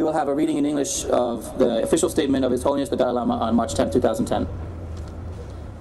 will have a reading in English of the official statement of His Holiness the Dalai Lama on March 10, 2010.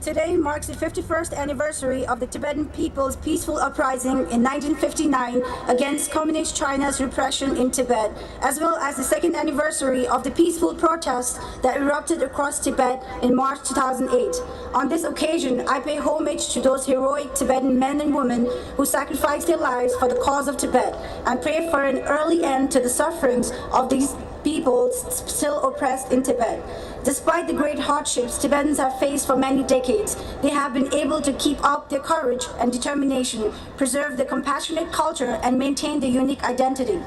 Today marks the 51st anniversary of the Tibetan people's peaceful uprising in 1959 against Communist China's repression in Tibet, as well as the second anniversary of the peaceful protests that erupted across Tibet in March 2008. On this occasion, I pay homage to those heroic Tibetan men and women who sacrificed their lives for the cause of Tibet and pray for an early end to the sufferings of these people still oppressed in Tibet. Despite the great hardships Tibetans have faced for many decades, they have been able to keep up their courage and determination, preserve their compassionate culture, and maintain their unique identity.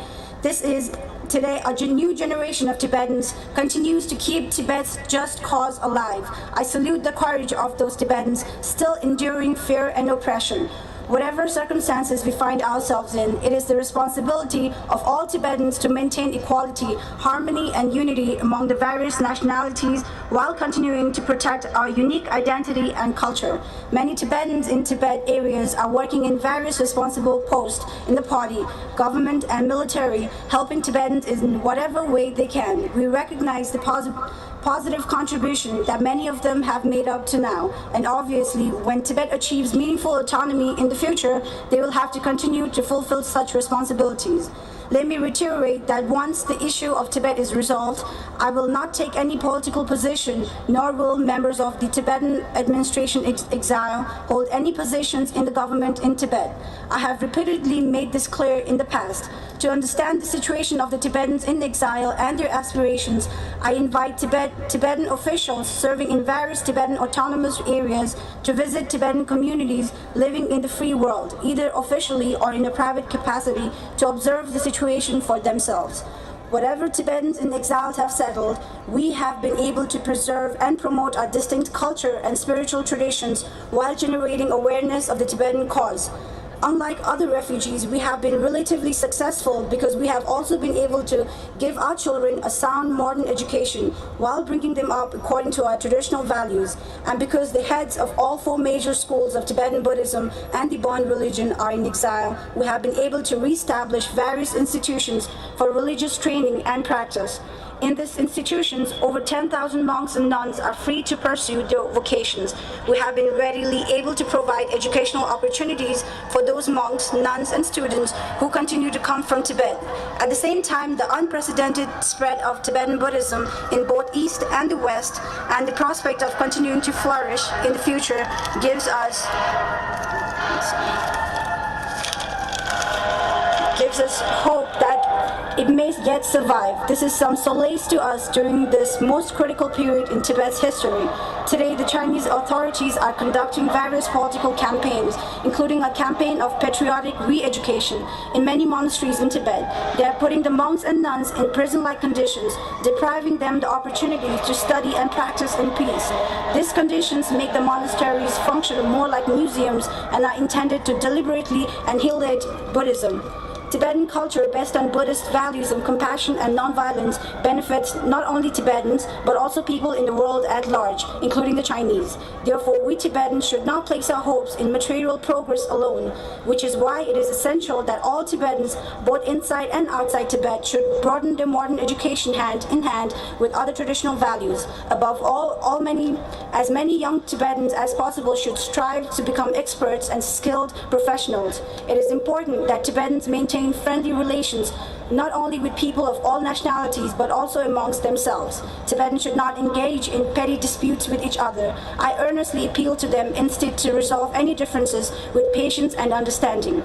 This is today a new generation of Tibetans continues to keep Tibet's just cause alive. I salute the courage of those Tibetans still enduring fear and oppression. Whatever circumstances we find ourselves in, it is the responsibility of all Tibetans to maintain equality, harmony, and unity among the various nationalities while continuing to protect our unique identity and culture. Many Tibetans in Tibet areas are working in various responsible posts in the party, government, and military, helping Tibetans in whatever way they can. We recognize the positive contribution that many of them have made up to now, and obviously when Tibet achieves meaningful autonomy in the future, they will have to continue to fulfill such responsibilities. Let me reiterate that once the issue of Tibet is resolved, I will not take any political position, nor will members of the Tibetan administration exile hold any positions in the government in Tibet. I have repeatedly made this clear in the past. To understand the situation of the Tibetans in exile and their aspirations, I invite Tibetan officials serving in various Tibetan autonomous areas to visit Tibetan communities living in the free world, either officially or in a private capacity, to observe the situation for themselves. Whatever Tibetans in exile have settled, we have been able to preserve and promote our distinct culture and spiritual traditions while generating awareness of the Tibetan cause. Unlike other refugees, we have been relatively successful because we have also been able to give our children a sound modern education while bringing them up according to our traditional values, and because the heads of all 4 major schools of Tibetan Buddhism and the Bon religion are in exile, we have been able to reestablish various institutions for religious training and practice. In these institutions, over 10,000 monks and nuns are free to pursue their vocations. We have been readily able to provide educational opportunities for those monks, nuns, and students who continue to come from Tibet. At the same time, the unprecedented spread of Tibetan Buddhism in both East and the West, and the prospect of continuing to flourish in the future, gives us hope that it may yet survive. This is some solace to us during this most critical period in Tibet's history. Today, the Chinese authorities are conducting various political campaigns, including a campaign of patriotic re-education in many monasteries in Tibet. They are putting the monks and nuns in prison-like conditions, depriving them the opportunity to study and practice in peace. These conditions make the monasteries function more like museums and are intended to deliberately annihilate Buddhism. Tibetan culture based on Buddhist values of compassion and non-violence benefits not only Tibetans, but also people in the world at large, including the Chinese. Therefore, we Tibetans should not place our hopes in material progress alone, which is why it is essential that all Tibetans, both inside and outside Tibet, should broaden their modern education hand in hand with other traditional values. Above all, as many young Tibetans as possible should strive to become experts and skilled professionals. It is important that Tibetans maintain friendly relations not only with people of all nationalities but also amongst themselves. Tibetans should not engage in petty disputes with each other. I earnestly appeal to them instead to resolve any differences with patience and understanding.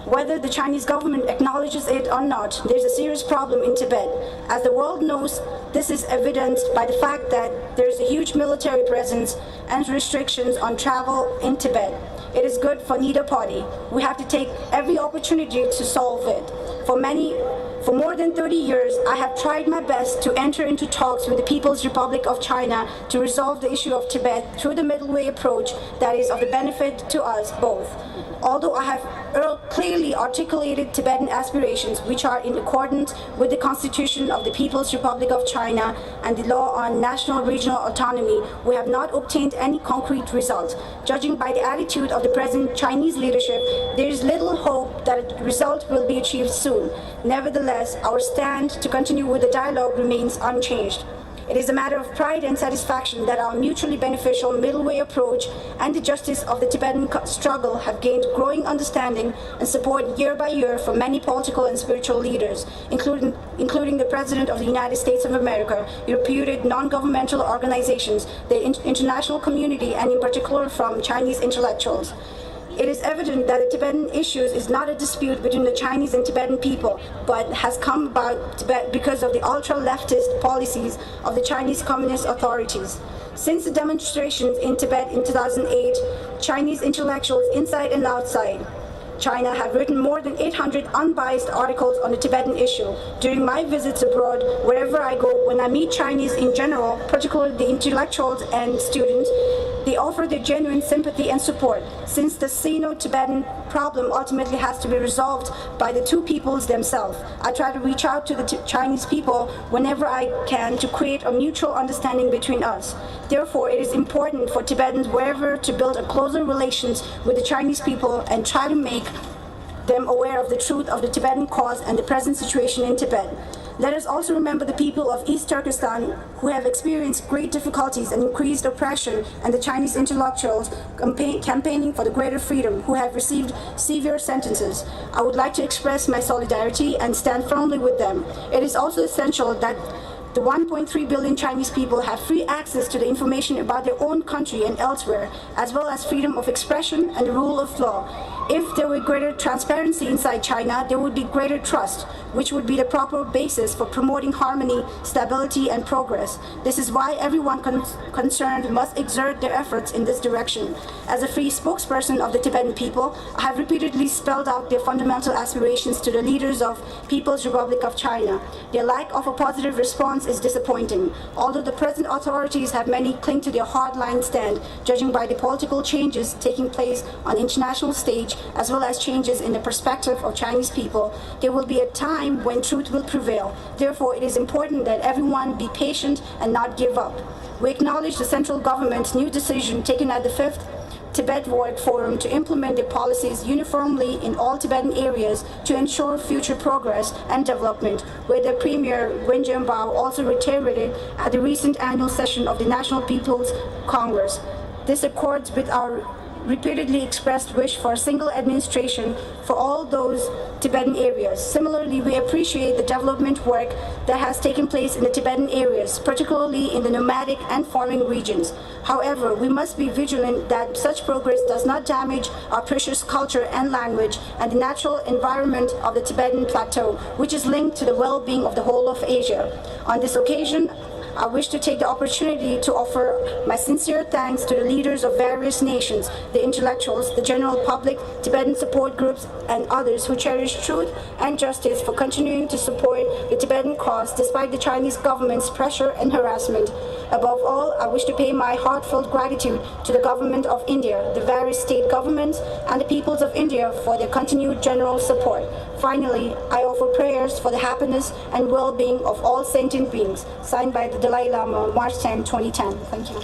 Whether the Chinese government acknowledges it or not, there's a serious problem in Tibet. As the world knows, this is evidenced by the fact that there's a huge military presence and restrictions on travel in Tibet. It is good for neither party. We have to take every opportunity to solve it. For more than 30 years, I have tried my best to enter into talks with the People's Republic of China to resolve the issue of Tibet through the middle way approach that is of the benefit to us both. Although I have clearly articulated Tibetan aspirations, which are in accordance with the Constitution of the People's Republic of China and the law on national regional autonomy, we have not obtained any concrete result. Judging by the attitude of the present Chinese leadership, there is little hope that a result will be achieved soon. Nevertheless, our stand to continue with the dialogue remains unchanged. It is a matter of pride and satisfaction that our mutually beneficial middle way approach and the justice of the Tibetan struggle have gained growing understanding and support year by year from many political and spiritual leaders, including the President of the United States of America, reputed non-governmental organizations, the international community, and in particular from Chinese intellectuals. It is evident that the Tibetan issues is not a dispute between the Chinese and Tibetan people, but has come about because of the ultra-leftist policies of the Chinese Communist authorities. Since the demonstrations in Tibet in 2008, Chinese intellectuals inside and outside China have written more than 800 unbiased articles on the Tibetan issue. During my visits abroad, wherever I go, when I meet Chinese in general, particularly the intellectuals and students, they offer their genuine sympathy and support, since the Sino-Tibetan problem ultimately has to be resolved by the two peoples themselves. I try to reach out to the Chinese people whenever I can to create a mutual understanding between us. Therefore, it is important for Tibetans wherever to build a closer relations with the Chinese people and try to make them aware of the truth of the Tibetan cause and the present situation in Tibet. Let us also remember the people of East Turkestan who have experienced great difficulties and increased oppression, and the Chinese intellectuals campaigning for the greater freedom who have received severe sentences. I would like to express my solidarity and stand firmly with them. It is also essential that the 1.3 billion Chinese people have free access to the information about their own country and elsewhere, as well as freedom of expression and the rule of law. If there were greater transparency inside China, there would be greater trust, which would be the proper basis for promoting harmony, stability, and progress. This is why everyone concerned must exert their efforts in this direction. As a free spokesperson of the Tibetan people, I have repeatedly spelled out their fundamental aspirations to the leaders of People's Republic of China. Their lack of a positive response is disappointing. Although the present authorities have many cling to their hardline stand, judging by the political changes taking place on the international stage, as well as changes in the perspective of Chinese people, there will be a time when truth will prevail. Therefore, it is important that everyone be patient and not give up. We acknowledge the central government's new decision taken at the 5th Tibet World Forum to implement their policies uniformly in all Tibetan areas to ensure future progress and development, where the Premier Wen Jianbao also reiterated at the recent annual session of the National People's Congress. This accords with our repeatedly expressed wish for a single administration for all those Tibetan areas. Similarly, we appreciate the development work that has taken place in the Tibetan areas, particularly in the nomadic and farming regions. However, we must be vigilant that such progress does not damage our precious culture and language and the natural environment of the Tibetan plateau, which is linked to the well-being of the whole of Asia. On this occasion, I wish to take the opportunity to offer my sincere thanks to the leaders of various nations, the intellectuals, the general public, Tibetan support groups, and others who cherish truth and justice for continuing to support the Tibetan cause despite the Chinese government's pressure and harassment. Above all, I wish to pay my heartfelt gratitude to the government of India, the various state governments, and the peoples of India for their continued general support. Finally, I offer prayers for the happiness and well-being of all sentient beings, signed by the Dalai Lama, March 10, 2010. Thank you.